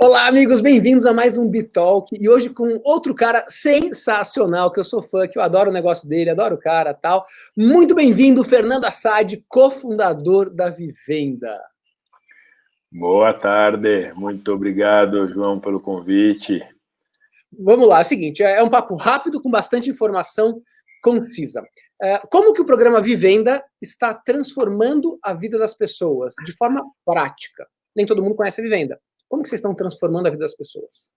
Olá, amigos, bem-vindos a mais um Bitalk, e hoje com outro cara sensacional, que eu sou fã, que eu adoro o negócio dele, adoro o cara e tal. Muito bem-vindo, Fernando Assad, cofundador da Vivenda. Boa tarde, muito obrigado, João, pelo convite. Vamos lá, é o seguinte, é um papo rápido, com bastante informação concisa. Como que o programa Vivenda está transformando a vida das pessoas de forma prática? Nem todo mundo conhece a Vivenda. Como que vocês estão transformando a vida das pessoas?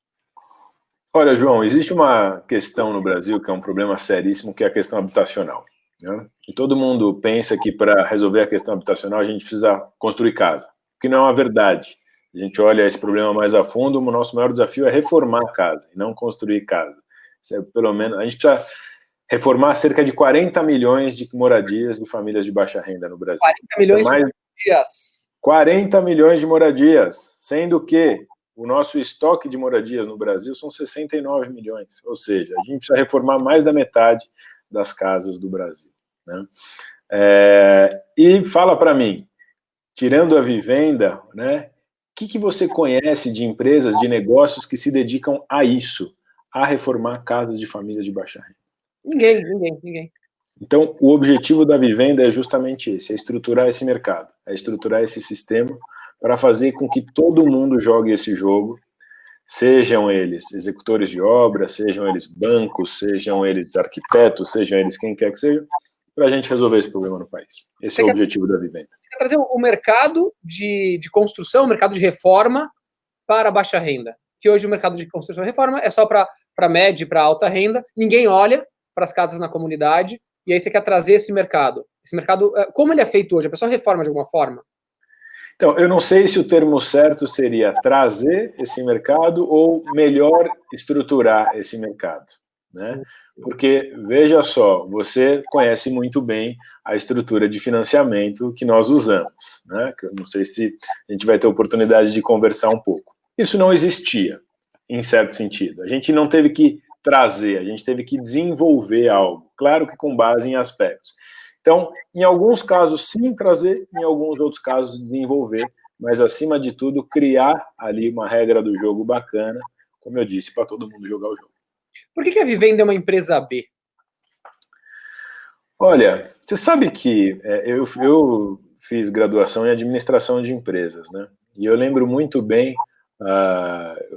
Olha, João, existe uma questão no Brasil que é um problema seríssimo, que é a questão habitacional, né? E todo mundo pensa que para resolver a questão habitacional a gente precisa construir casa, o que não é uma verdade. A gente olha esse problema mais a fundo, o nosso maior desafio é reformar a casa, e não construir casa. Isso é, pelo menos, a gente precisa reformar cerca de 40 milhões de moradias de famílias de baixa renda no Brasil. 40 milhões de moradias. 40 milhões de moradias, sendo que o nosso estoque de moradias no Brasil são 69 milhões. Ou seja, a gente precisa reformar mais da metade das casas do Brasil, né? E fala para mim, tirando a Vivenda, né, o que você conhece de empresas, de negócios que se dedicam a isso, a reformar casas de famílias de baixa renda? Ninguém. Então, o objetivo da Vivenda é justamente esse, é estruturar esse mercado, é estruturar esse sistema para fazer com que todo mundo jogue esse jogo, sejam eles executores de obra, sejam eles bancos, sejam eles arquitetos, sejam eles quem quer que seja, para a gente resolver esse problema no país. Esse é o objetivo da Vivenda. Você quer trazer o mercado de construção, o mercado de reforma para baixa renda, que hoje o mercado de construção e reforma é só para média e para alta renda, ninguém olha para as casas na comunidade, e aí você quer trazer esse mercado. Esse mercado, como ele é feito hoje? A pessoa reforma de alguma forma? Então, eu não sei se o termo certo seria trazer esse mercado ou melhor estruturar esse mercado, né? Porque, veja só, você conhece muito bem a estrutura de financiamento que nós usamos, né? Eu não sei se a gente vai ter oportunidade de conversar um pouco. Isso não existia, em certo sentido. A gente não teve que trazer, a gente teve que desenvolver algo, claro que com base em aspectos. Então, em alguns casos, sim, trazer, em alguns outros casos, desenvolver, mas, acima de tudo, criar ali uma regra do jogo bacana, como eu disse, para todo mundo jogar o jogo. Por que a Vivenda é uma empresa B? Olha, você sabe que eu fiz graduação em administração de empresas, né? E eu lembro muito bem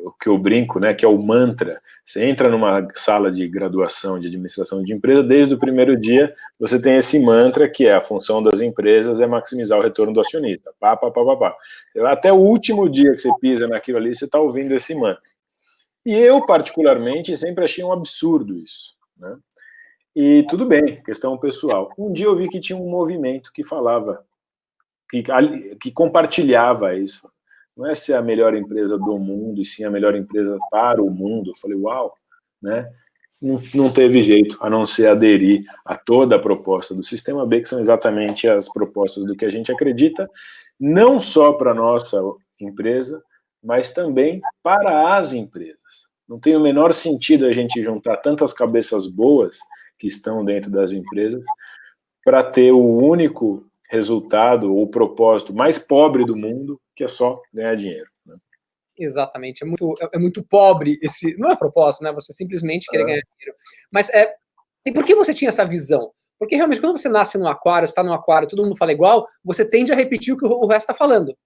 o que eu brinco, né, que é o mantra. Você entra numa sala de graduação de administração de empresa, desde o primeiro dia você tem esse mantra que é a função das empresas é maximizar o retorno do acionista. Até o último dia que você pisa naquilo ali, você está ouvindo esse mantra. E eu, particularmente, sempre achei um absurdo isso, né? E tudo bem, questão pessoal. Um dia eu vi que tinha um movimento que falava, que compartilhava isso. Não é ser a melhor empresa do mundo, e sim a melhor empresa para o mundo. Eu falei, uau, né? Não teve jeito a não ser aderir a toda a proposta do Sistema B, que são exatamente as propostas do que a gente acredita, não só para a nossa empresa, mas também para as empresas. Não tem o menor sentido a gente juntar tantas cabeças boas que estão dentro das empresas para ter o único resultado ou propósito mais pobre do mundo, que é só ganhar dinheiro, né? Exatamente, é muito pobre esse, não é propósito, né? Você simplesmente querer ganhar dinheiro. Mas e por que você tinha essa visão? Porque realmente quando você nasce num aquário, está num aquário, todo mundo fala igual, você tende a repetir o que o resto está falando,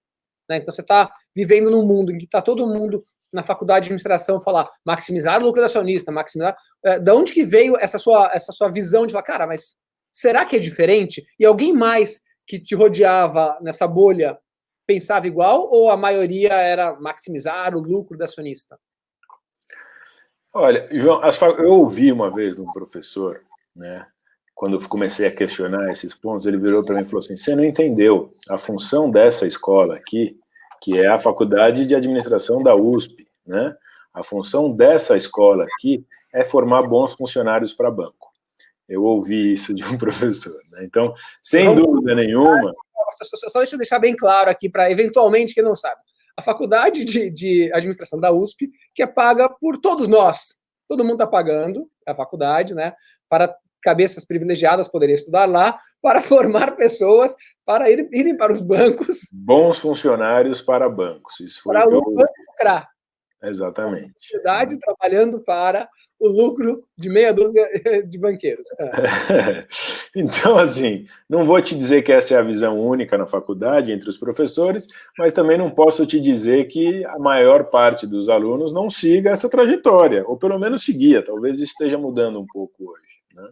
né? Então você está vivendo num mundo em que está todo mundo na faculdade de administração falar maximizar o lucro do acionista, maximizar. Da onde que veio essa sua visão de falar, cara, mas será que é diferente? E alguém mais que te rodeava nessa bolha pensava igual, ou a maioria era maximizar o lucro do acionista? Olha, João, eu ouvi uma vez de um professor, né, quando eu comecei a questionar esses pontos, ele virou para mim e falou assim, você não entendeu a função dessa escola aqui, que é a Faculdade de Administração da USP, né? A função dessa escola aqui é formar bons funcionários para banco. Eu ouvi isso de um professor, né? Então, sem dúvida nenhuma... Só deixa eu deixar bem claro aqui, para eventualmente quem não sabe. A Faculdade de Administração da USP, que é paga por todos nós. Todo mundo está pagando a faculdade, né? Para cabeças privilegiadas poderem estudar lá, para formar pessoas, para irem para os bancos. Bons funcionários para bancos. Isso foi para o banco lucrar. Exatamente. Sociedade trabalhando para o lucro de meia dúzia de banqueiros. Então, assim, não vou te dizer que essa é a visão única na faculdade entre os professores, mas também não posso te dizer que a maior parte dos alunos não siga essa trajetória, ou pelo menos seguia, talvez isso esteja mudando um pouco hoje, né?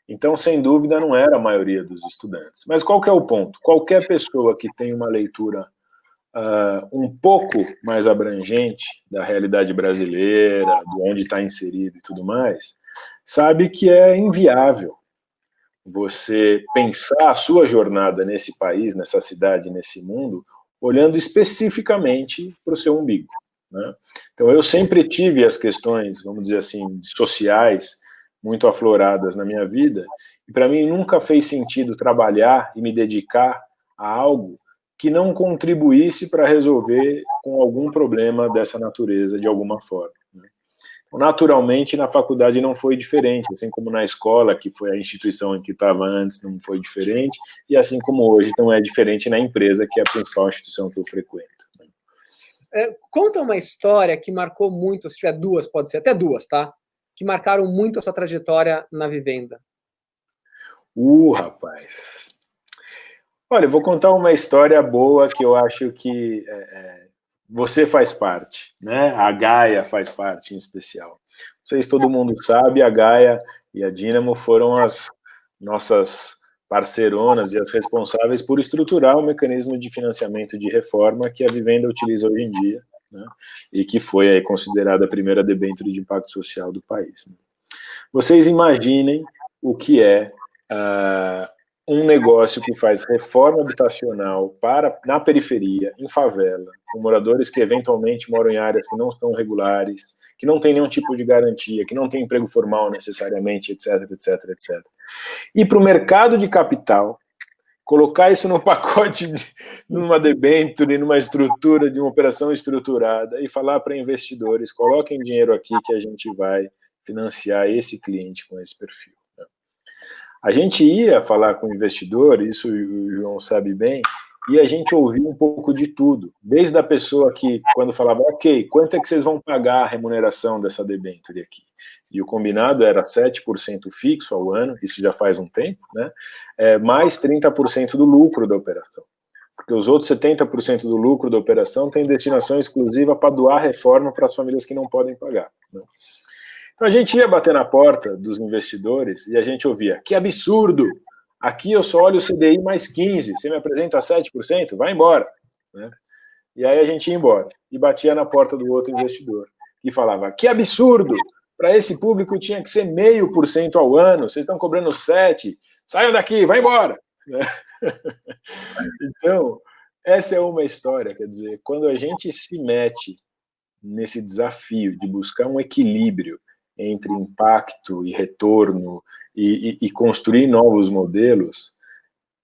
Então, sem dúvida, não era a maioria dos estudantes. Mas qual que é o ponto? Qualquer pessoa que tem uma leitura um pouco mais abrangente da realidade brasileira, de onde está inserido e tudo mais, sabe que é inviável você pensar a sua jornada nesse país, nessa cidade, nesse mundo, olhando especificamente para o seu umbigo, né? Então, eu sempre tive as questões, vamos dizer assim, sociais, muito afloradas na minha vida, e para mim nunca fez sentido trabalhar e me dedicar a algo que não contribuísse para resolver com algum problema dessa natureza, de alguma forma, né? Naturalmente, na faculdade não foi diferente, assim como na escola, que foi a instituição em que estava antes, não foi diferente, e assim como hoje não é diferente na empresa, que é a principal instituição que eu frequento. Conta uma história que marcou muito, se tiver duas, pode ser até duas, tá? Que marcaram muito a sua trajetória na Vivenda. Rapaz... Olha, eu vou contar uma história boa que eu acho que você faz parte, né? A Gaia faz parte, em especial. Não sei se todo mundo sabe, a Gaia e a Dínamo foram as nossas parceironas e as responsáveis por estruturar o mecanismo de financiamento de reforma que a Vivenda utiliza hoje em dia, né? E que foi aí considerada a primeira debênture de impacto social do país, né? Vocês imaginem o que é um negócio que faz reforma habitacional na periferia, em favela, com moradores que eventualmente moram em áreas que não são regulares, que não tem nenhum tipo de garantia, que não tem emprego formal necessariamente, etc, etc, etc. E para o mercado de capital, colocar isso num pacote, numa debênture, numa estrutura de uma operação estruturada e falar para investidores, coloquem dinheiro aqui que a gente vai financiar esse cliente com esse perfil. A gente ia falar com o investidor, isso o João sabe bem, e a gente ouvia um pouco de tudo, desde a pessoa que, quando falava, ok, quanto é que vocês vão pagar a remuneração dessa debênture aqui? E o combinado era 7% fixo ao ano, isso já faz um tempo, né? Mais 30% do lucro da operação. Porque os outros 70% do lucro da operação tem destinação exclusiva para doar reforma para as famílias que não podem pagar, né? Então a gente ia bater na porta dos investidores e a gente ouvia, que absurdo, aqui eu só olho o CDI mais 15, você me apresenta 7%, vai embora, né? E aí a gente ia embora e batia na porta do outro investidor e falava, que absurdo, para esse público tinha que ser 0,5% ao ano, vocês estão cobrando 7%, saiam daqui, vai embora, né? Então, essa é uma história, quer dizer, quando a gente se mete nesse desafio de buscar um equilíbrio entre impacto e retorno e construir novos modelos,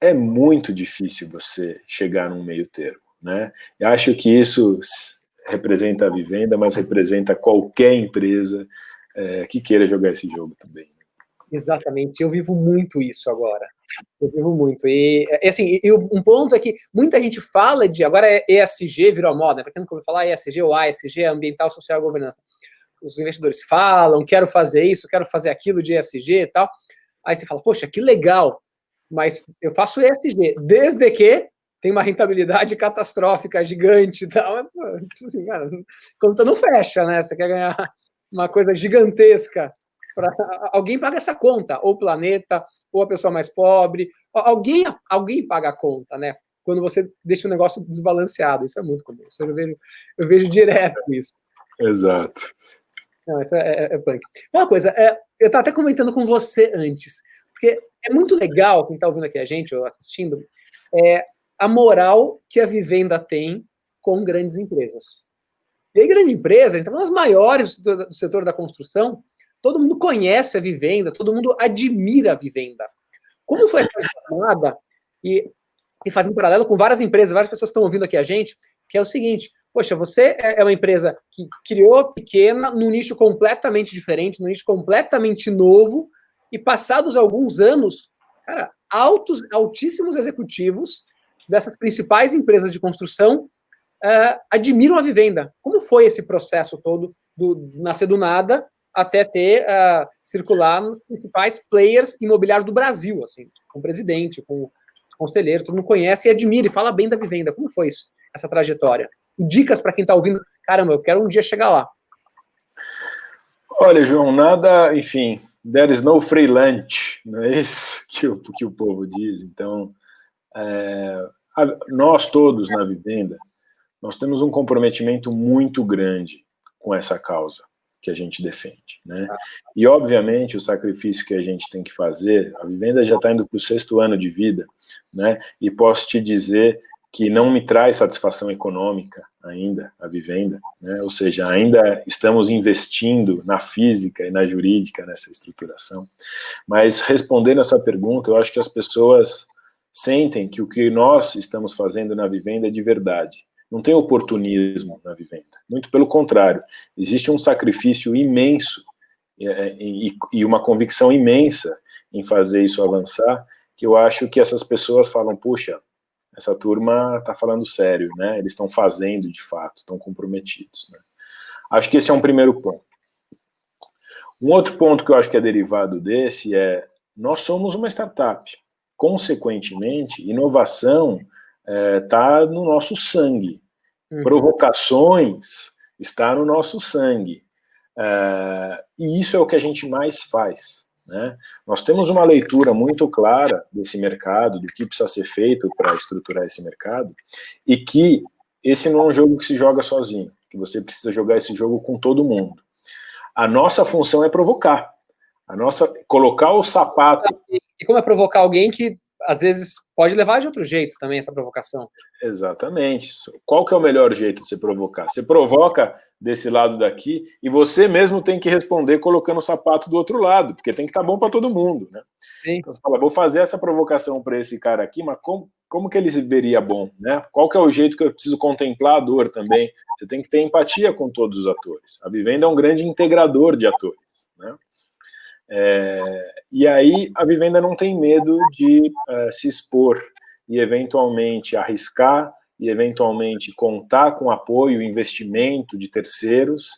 é muito difícil você chegar num meio termo, né? Eu acho que isso representa a Vivenda, mas representa qualquer empresa que queira jogar esse jogo também. Exatamente, eu vivo muito isso agora. Eu vivo muito. E assim, um ponto é que muita gente fala de, agora ESG virou a moda, para quem nunca ouviu falar ESG ou ASG, Ambiental, Social e Governança. Os investidores falam, quero fazer isso, quero fazer aquilo de ESG e tal. Aí você fala, poxa, que legal, mas eu faço ESG, desde que tem uma rentabilidade catastrófica, gigante e tal. Assim, cara, conta não fecha, né? Você quer ganhar uma coisa gigantesca, alguém paga essa conta, ou o planeta, ou a pessoa mais pobre, alguém paga a conta, né? Quando você deixa o negócio desbalanceado, isso é muito comum, eu vejo direto isso. Exato. Não, isso é punk. Uma coisa, eu estava até comentando com você antes, porque é muito legal, quem está ouvindo aqui a gente, ou assistindo, a moral que a Vivenda tem com grandes empresas. E aí, grande empresa, a gente está falando das maiores do setor da construção, todo mundo conhece a Vivenda, todo mundo admira a Vivenda. Como foi essa jornada, e fazendo um paralelo com várias empresas, várias pessoas estão ouvindo aqui a gente, que é o seguinte, poxa, você é uma empresa que criou pequena, num nicho completamente diferente, num nicho completamente novo, e passados alguns anos, cara, altíssimos executivos dessas principais empresas de construção admiram a Vivenda. Como foi esse processo todo de nascer do nada até circular nos principais players imobiliários do Brasil, assim, com o presidente, com o conselheiro, todo mundo conhece e admira e fala bem da Vivenda. Como foi isso, essa trajetória? Dicas para quem está ouvindo, caramba, eu quero um dia chegar lá. Olha, João, nada, enfim, there is no free lunch, não é isso que o povo diz. Então, nós todos na Vivenda, nós temos um comprometimento muito grande com essa causa que a gente defende, né? E, obviamente, o sacrifício que a gente tem que fazer, a Vivenda já está indo para o 6º ano de vida, né? E posso te dizer que não me traz satisfação econômica ainda, a Vivenda, né? Ou seja, ainda estamos investindo na física e na jurídica nessa estruturação. Mas, respondendo essa pergunta, eu acho que as pessoas sentem que o que nós estamos fazendo na Vivenda é de verdade. Não tem oportunismo na Vivenda. Muito pelo contrário. Existe um sacrifício imenso e uma convicção imensa em fazer isso avançar, que eu acho que essas pessoas falam, puxa, essa turma está falando sério, né? Eles estão fazendo de fato, estão comprometidos, né? Acho que esse é um primeiro ponto. Um outro ponto que eu acho que é derivado desse é, nós somos uma startup. Consequentemente, inovação está no nosso sangue. Provocações está no nosso sangue. E isso é o que a gente mais faz, né? Nós temos uma leitura muito clara desse mercado, do que precisa ser feito para estruturar esse mercado, e que esse não é um jogo que se joga sozinho, que você precisa jogar esse jogo com todo mundo. A nossa função é provocar, colocar o sapato... E como é provocar alguém que às vezes pode levar de outro jeito também essa provocação. Exatamente. Qual que é o melhor jeito de você provocar? Você provoca desse lado daqui e você mesmo tem que responder colocando o sapato do outro lado, porque tem que estar bom para todo mundo, né? Sim. Então você fala, vou fazer essa provocação para esse cara aqui, mas como que ele se veria bom, né? Qual que é o jeito que eu preciso contemplar a dor também? Você tem que ter empatia com todos os atores. A Vivenda é um grande integrador de atores, né? E aí a Vivenda não tem medo de se expor e eventualmente arriscar e eventualmente contar com apoio e investimento de terceiros,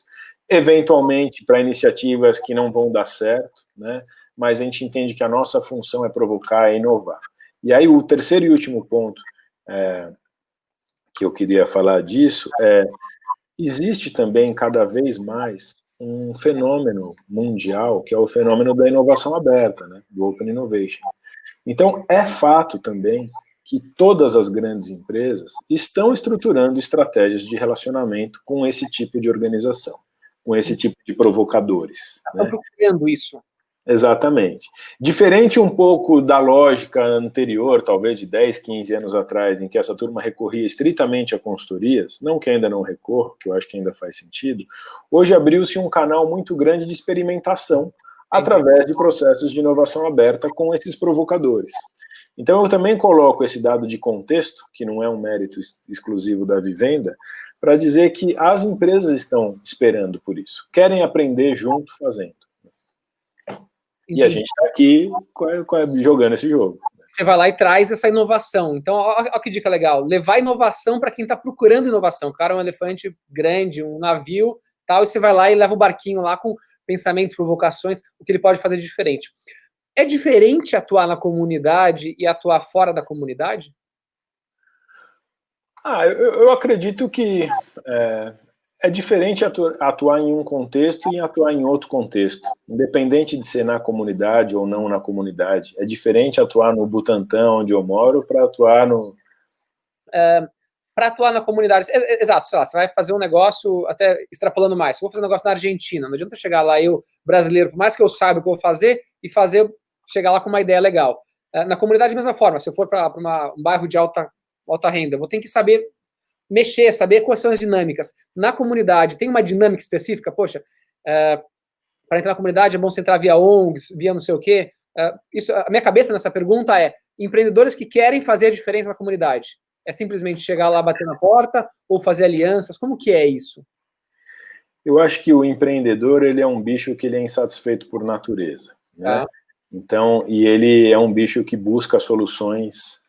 eventualmente para iniciativas que não vão dar certo, né? Mas a gente entende que a nossa função é provocar e inovar. E aí o terceiro e último ponto que eu queria falar disso existe também cada vez mais um fenômeno mundial, que é o fenômeno da inovação aberta, né, do Open Innovation. Então, é fato também que todas as grandes empresas estão estruturando estratégias de relacionamento com esse tipo de organização, com esse tipo de provocadores. Estão procurando isso. Exatamente. Diferente um pouco da lógica anterior, talvez de 10, 15 anos atrás, em que essa turma recorria estritamente a consultorias, não que ainda não recorra, que eu acho que ainda faz sentido, hoje abriu-se um canal muito grande de experimentação através de processos de inovação aberta com esses provocadores. Então eu também coloco esse dado de contexto, que não é um mérito exclusivo da Vivenda, para dizer que as empresas estão esperando por isso, querem aprender junto fazendo. E a gente está aqui jogando esse jogo. Você vai lá e traz essa inovação. Então, olha que dica legal. Levar inovação para quem está procurando inovação. O cara é um elefante grande, um navio, tal, e você vai lá e leva o barquinho lá com pensamentos, provocações, o que ele pode fazer de diferente. É diferente atuar na comunidade e atuar fora da comunidade? Eu acredito que é diferente atuar em um contexto e atuar em outro contexto, independente de ser na comunidade ou não na comunidade. É diferente atuar no Butantã, onde eu moro, para atuar no... Para atuar na comunidade, exato, sei lá, você vai fazer um negócio, até extrapolando mais, se eu vou fazer um negócio na Argentina, não adianta chegar lá, eu, brasileiro, por mais que eu saiba o que eu vou fazer, chegar lá com uma ideia legal. Na comunidade, da mesma forma, se eu for para um bairro de alta renda, eu vou ter que saber mexer, saber quais são as dinâmicas. Na comunidade, tem uma dinâmica específica? Poxa, para entrar na comunidade é bom você entrar via ONGs, via não sei o quê. A minha cabeça nessa pergunta é empreendedores que querem fazer a diferença na comunidade. É simplesmente chegar lá, bater na porta ou fazer alianças? Como que é isso? Eu acho que o empreendedor, ele é um bicho que ele é insatisfeito por natureza, né? Então, e ele é um bicho que busca soluções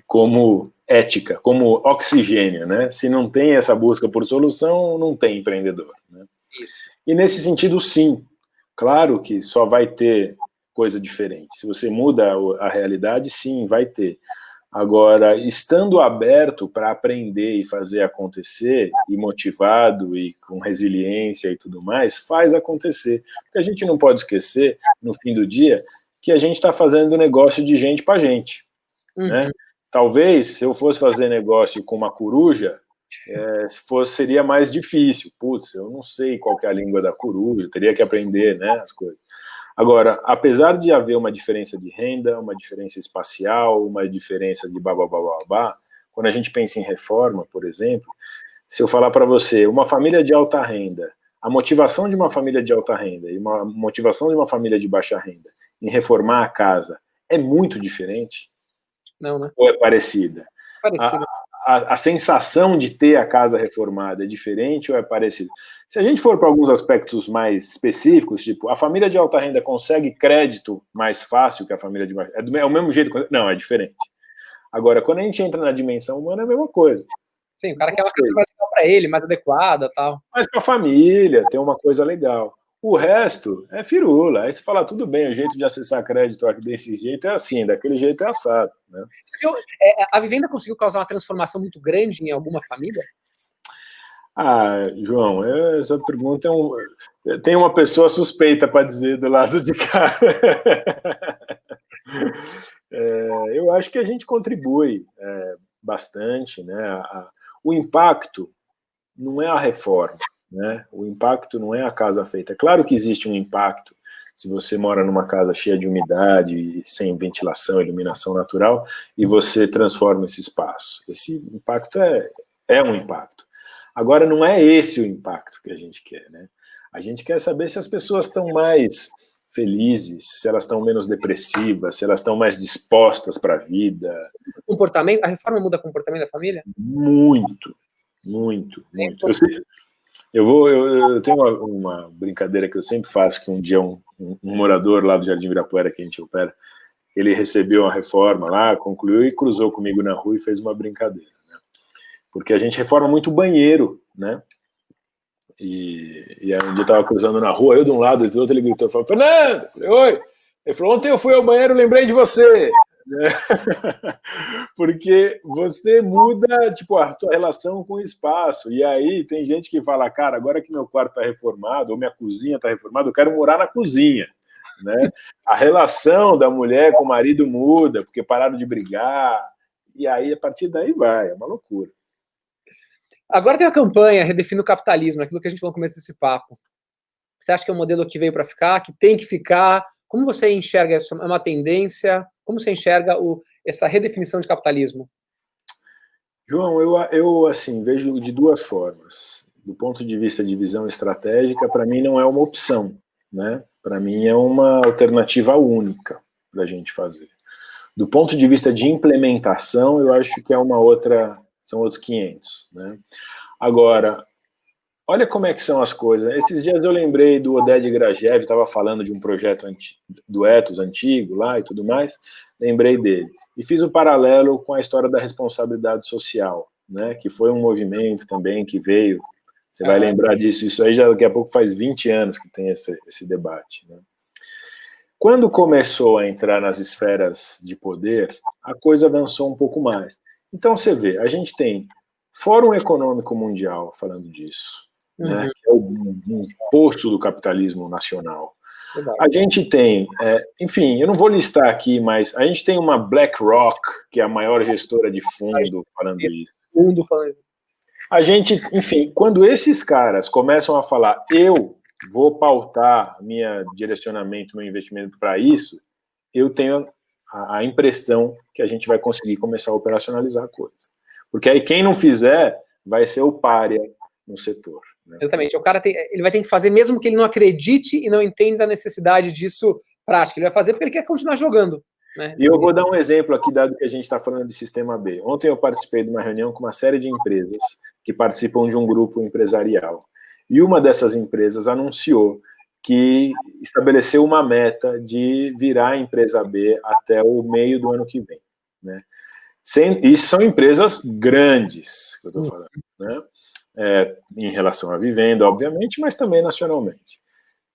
como ética, como oxigênio, né? Se não tem essa busca por solução, não tem empreendedor, né? Isso. E nesse sentido, sim, claro que só vai ter coisa diferente. Se você muda a realidade, sim, vai ter. Agora, estando aberto para aprender e fazer acontecer, e motivado e com resiliência e tudo mais, faz acontecer. Porque a gente não pode esquecer, no fim do dia, que a gente está fazendo negócio de gente para gente. Né? Talvez, se eu fosse fazer negócio com uma coruja, seria mais difícil. Putz, eu não sei qual que é a língua da coruja, eu teria que aprender, né, as coisas. Agora, apesar de haver uma diferença de renda, uma diferença espacial, uma diferença de babá, quando a gente pensa em reforma, por exemplo, se eu falar para você, uma família de alta renda, a motivação de uma família de alta renda e uma motivação de uma família de baixa renda em reformar a casa é muito diferente? Não, né? Ou é parecida? Parecida. A sensação de ter a casa reformada é diferente ou é parecida? Se a gente for para alguns aspectos mais específicos, tipo, a família de alta renda consegue crédito mais fácil que a família de baixa renda? É o mesmo jeito? Não, é diferente. Agora, quando a gente entra na dimensão humana, é a mesma coisa. Sim, o cara quer uma casa mais legal para ele, mais adequada e tal. Mas para a família, tem uma coisa legal. O resto é firula. Aí você fala, tudo bem, o jeito de acessar crédito desse jeito é assim, daquele jeito é assado. Né? A vivenda conseguiu causar uma transformação muito grande em alguma família? Ah, João, essa pergunta tem uma pessoa suspeita para dizer do lado de cá. Eu acho que a gente contribui bastante, né? O impacto não é a reforma, né? O impacto não é a casa feita. É claro que existe um impacto se você mora numa casa cheia de umidade, sem ventilação, iluminação natural, e você transforma esse espaço. Esse impacto é um impacto. Agora, não é esse o impacto que a gente quer, né? A gente quer saber se as pessoas estão mais felizes, se elas estão menos depressivas, se elas estão mais dispostas para a vida. Comportamento? A reforma muda o comportamento da família? Muito, muito, muito. Eu tenho uma brincadeira que eu sempre faço, que um dia um morador lá do Jardim Ibirapuera, que a gente opera, ele recebeu uma reforma lá, concluiu e cruzou comigo na rua e fez uma brincadeira, né? Porque a gente reforma muito banheiro, né? E aí um dia eu estava cruzando na rua, eu de um lado, do outro, ele gritou, falou, Fernando, falei, oi. Ele falou, ontem eu fui ao banheiro, lembrei de você. Porque você muda, tipo, a tua relação com o espaço. E aí tem gente que fala, cara, agora que meu quarto está reformado, ou minha cozinha está reformada, eu quero morar na cozinha, né? A relação da mulher com o marido muda, porque pararam de brigar. E aí, a partir daí vai, é uma loucura. Agora tem a campanha Redefina o Capitalismo, aquilo que a gente falou no começo desse papo. Você acha que é um modelo que veio para ficar, que tem que ficar? Como você enxerga isso? É uma tendência? Como você enxerga essa redefinição de capitalismo? João, eu assim, vejo de duas formas. Do ponto de vista de visão estratégica, para mim não é uma opção, né? Para mim é uma alternativa única para a gente fazer. Do ponto de vista de implementação, eu acho que são outros 500, né? Agora, olha como é que são as coisas. Esses dias eu lembrei do Oded Grajew, estava falando de um projeto do Ethos antigo lá e tudo mais, lembrei dele. E fiz um paralelo com a história da responsabilidade social, né, que foi um movimento também que veio, você vai lembrar disso, isso aí já daqui a pouco faz 20 anos que tem esse debate. Né? Quando começou a entrar nas esferas de poder, a coisa avançou um pouco mais. Então você vê, a gente tem Fórum Econômico Mundial falando disso, né, que é um poço do capitalismo nacional. A gente tem, enfim, eu não vou listar aqui, mas a gente tem uma BlackRock, que é a maior gestora de fundo, falando isso. A gente, enfim, quando esses caras começam a falar, eu vou pautar direcionamento, meu investimento para isso, eu tenho a impressão que a gente vai conseguir começar a operacionalizar a coisa. Porque aí quem não fizer vai ser o pária no setor. Né? Exatamente. O cara ele vai ter que fazer mesmo que ele não acredite e não entenda a necessidade disso prática. Ele vai fazer porque ele quer continuar jogando. Né? E eu vou dar um exemplo aqui, dado que a gente está falando de Sistema B. Ontem eu participei de uma reunião com uma série de empresas que participam de um grupo empresarial. E uma dessas empresas anunciou que estabeleceu uma meta de virar a empresa B até o meio do ano que vem. né? Isso são empresas grandes, que eu estou falando, né? Em relação à Vivenda, obviamente, mas também nacionalmente.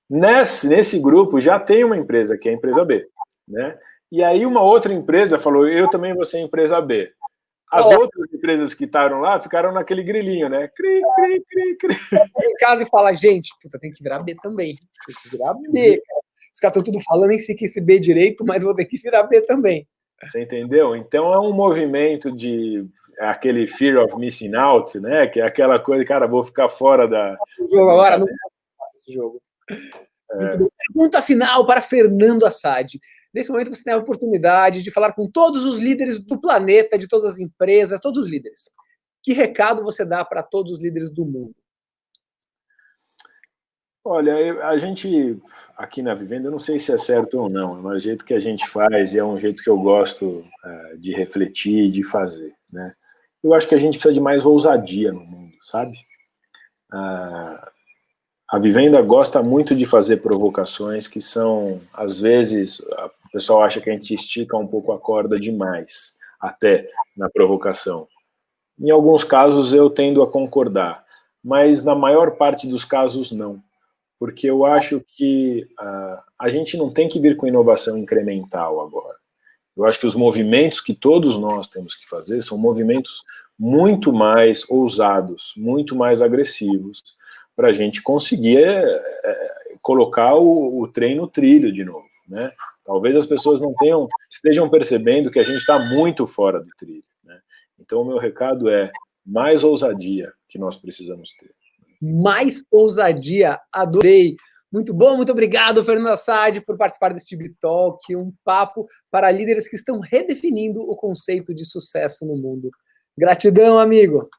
Nesse grupo já tem uma empresa que é a empresa B, né? E aí uma outra empresa falou, eu também vou ser empresa B. As outras empresas que estavam lá ficaram naquele grilinho, né? Cri, cri, cri, cri. Em casa e fala, gente, puta, tem que virar B também. Tem que virar B, cara. Os caras estão tudo falando, nem sei que esse B direito, mas vou ter que virar B também. Você entendeu? Então é um movimento de aquele fear of missing out, né? Que é aquela coisa, cara, vou ficar fora da... O jogo agora não pode esse jogo. Muito bem. Pergunta final para Fernando Assad. Nesse momento você tem a oportunidade de falar com todos os líderes do planeta, de todas as empresas, todos os líderes. Que recado você dá para todos os líderes do mundo? Olha, a gente aqui na Vivenda, eu não sei se é certo ou não, mas é o jeito que a gente faz e é um jeito que eu gosto de refletir, de fazer, né? Eu acho que a gente precisa de mais ousadia no mundo, sabe? A Vivenda gosta muito de fazer provocações que são, às vezes, o pessoal acha que a gente estica um pouco a corda demais, até na provocação. Em alguns casos eu tendo a concordar, mas na maior parte dos casos não. Porque eu acho que a gente não tem que vir com inovação incremental agora. Eu acho que os movimentos que todos nós temos que fazer são movimentos muito mais ousados, muito mais agressivos, para a gente conseguir colocar o trem no trilho de novo, né? Talvez as pessoas não estejam percebendo que a gente está muito fora do trilho, né? Então o meu recado é mais ousadia que nós precisamos ter. Mais ousadia, adorei. Muito bom, muito obrigado, Fernando Assad, por participar desse TB Talk, um papo para líderes que estão redefinindo o conceito de sucesso no mundo. Gratidão, amigo.